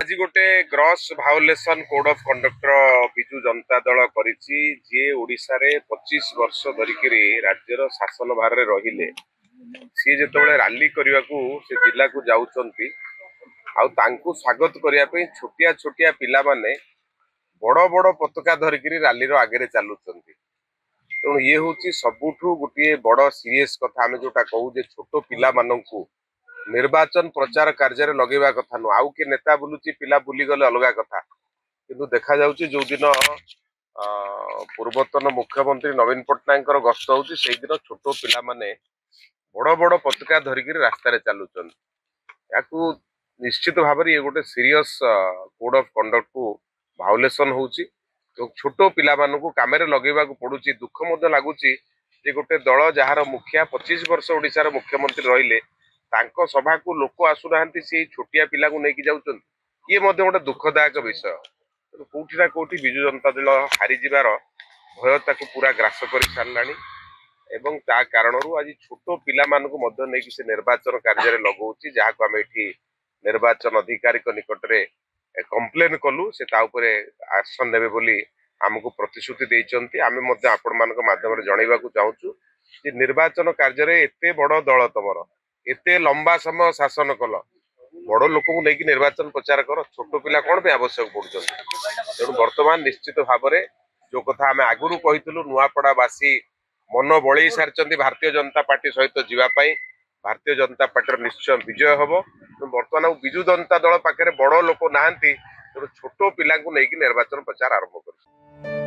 आज गोटे gross violation code of conduct Biju Janata Dal करिछि जे ओडिसा रे 25 वर्ष धरिकरी राज्यर शासन भार रे रहिले सी जेतबेले रैली करबा को से जिला को जाउचंती आ तांकू स्वागत करिया पे छोटिया छोटिया पिला माने बड़ बड़ पताका धरिकरी रैली रो आगे रे चालुचंती। तेणु ये होची सबुठु गोटे बड़ सीरियस कथा आमे जोटा कहू जे छोटो पिला माननकू निर्वाचन प्रचार कार्य लगेवा कथा नु आउ के नेता बुलुची पिला बुली गले अलगा कथा किंतु देखा जाउची जो दिन पूर्वतन मुख्यमंत्री नवीन पट्टनायक गस्त होची सेही दिन छोटो पिला माने बड़ बड़ पताका धरिकरी रास्ता रे चालुचन याकू निश्चित भाव ये गोटे सीरियस कोड ऑफ कंडक्ट को भायोलेशन होची तो छोटो पिला मानकू कामेरे लगेवा को पडुची दुख मध्य लागुची जे गोटे दल जहार मुखिया 25 वर्ष ओडिसा रे मुख्यमंत्री रहिले तांको सभा को लोक आसुना से छोटिया पिला को लेकिन जाऊँ ये गोटे दुखदायक विषय कौटी ना कौटी विजु जनता दल हारी जीवार भय ताको पूरा ग्रास कर सारा एवं ता कारण आज छोट पिला नहीं से निर्वाचन कार्य लगौची जहाँ को आम ये निर्वाचन अधिकारी निकट में कंप्लेन कलु से एक्शन नेबे बोली आमको प्रतिश्रुति देइचंती आमे आपण मानक माध्यम जनइबा को चाहूँ जे निर्वाचन कार्य एते बड़ दल तमर एते लंबा समय शासन कल बड़ लोक नहीं निर्वाचन प्रचार कर छोट पिला कौन पे आवश्यक पड़ुं तेणु बर्तमान निश्चित भाव में जो कथा आम आगुरी कही नुआपड़ावासी मन बड़े सारी भारतीय जनता पार्टी सहित जीवाई भारतीय जनता पार्टी निश्चय विजय हम बर्तमान विजु जनता दल पाखे बड़ लोक ना तेणु छोट पिला निर्वाचन प्रचार आरंभ कर।